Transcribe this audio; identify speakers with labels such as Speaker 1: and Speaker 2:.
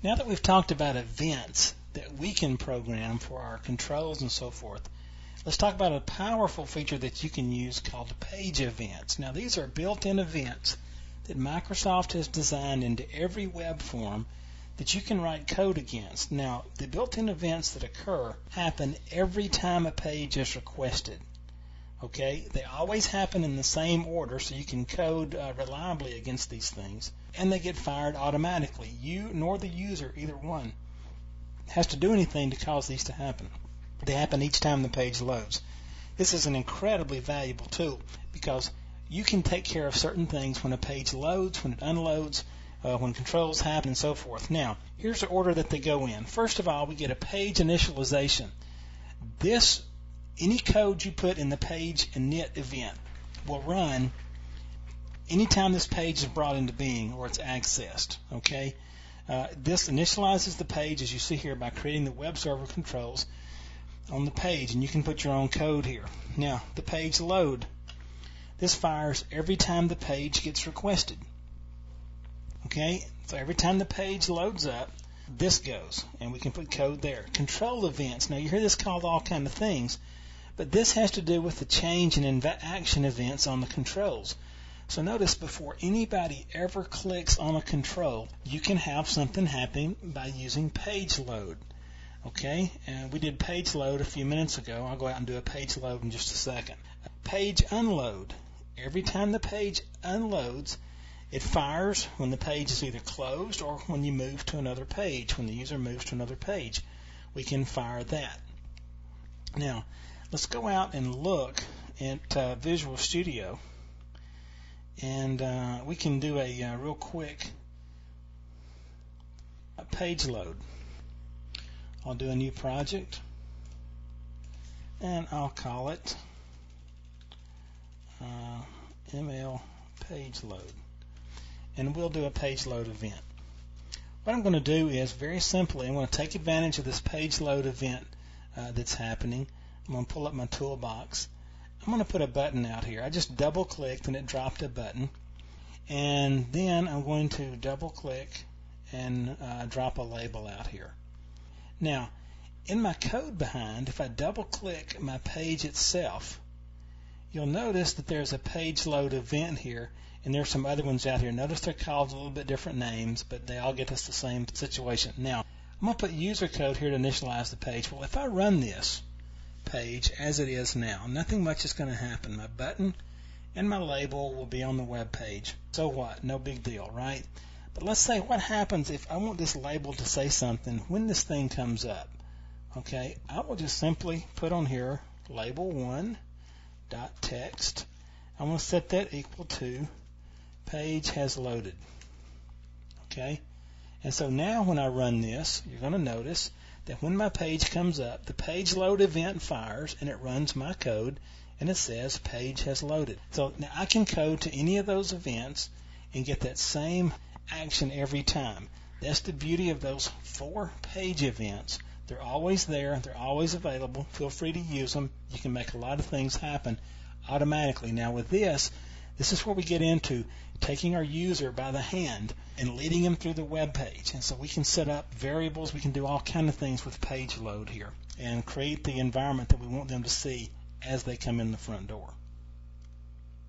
Speaker 1: Now that we've talked about events that we can program for our controls and so forth, let's talk about a powerful feature that you can use called page events. Now these are built-in events that Microsoft has designed into every web form that you can write code against. Now the built-in events that occur happen every time a page is requested. Okay, they always happen in the same order, so you can code reliably against these things, and they get fired automatically. You nor the user, either one, has to do anything to cause these to happen. They happen each time the page loads. This is an incredibly valuable tool because you can take care of certain things when a page loads, when it unloads, when controls happen, and so forth. Now, here's the order that they go in. First of all, we get a page initialization. Any code you put in the page init event will run anytime this page is brought into being or it's accessed. Okay, this initializes the page, as you see here, by creating the web server controls on the page, and you can put your own code here. Now, the page load. This fires every time the page gets requested. Okay, so every time the page loads up, this goes, and we can put code there. Control events. Now, you hear this called all kind of things, but this has to do with the change in action events on the controls. So notice, before anybody ever clicks on a control, you can have something happening by using page load. Okay, and we did page load a few minutes ago. I'll go out and do a page load in just a second. Page unload. Every time the page unloads, it fires when the page is either closed or when you move to another page. When the user moves to another page, we can fire that. Now, let's go out and look at Visual Studio, and we can do a real quick page load. I'll do a new project, and I'll call it ML page load, and we'll do a page load event. What I'm going to do is, very simply, I'm going to take advantage of this page load event that's happening. I'm going to pull up my toolbox. I'm going to put a button out here. I just double clicked and it dropped a button, and then I'm going to double click and drop a label out here. Now, in my code behind, if I double click my page itself, you'll notice that there's a page load event here, and there's some other ones out here. Notice they're called a little bit different names, but they all get us the same situation. Now, I'm going to put user code here to initialize the page. Well, if I run this page as it is now, nothing much is going to happen. My button and my label will be on the web page. So what? No big deal, right? But let's say, what happens if I want this label to say something when this thing comes up? Okay, I will just simply put on here label1.text. I'm going to set that equal to page has loaded. Okay, and so now when I run this, you're going to notice that when my page comes up, the page load event fires and it runs my code, and it says page has loaded. So now I can code to any of those events and get that same action every time. That's the beauty of those 4 page events. They're always there. They're always available. Feel free to use them. You can make a lot of things happen automatically. Now with this is where we get into taking our user by the hand and leading them through the web page. And so we can set up variables. We can do all kind of things with page load here and create the environment that we want them to see as they come in the front door.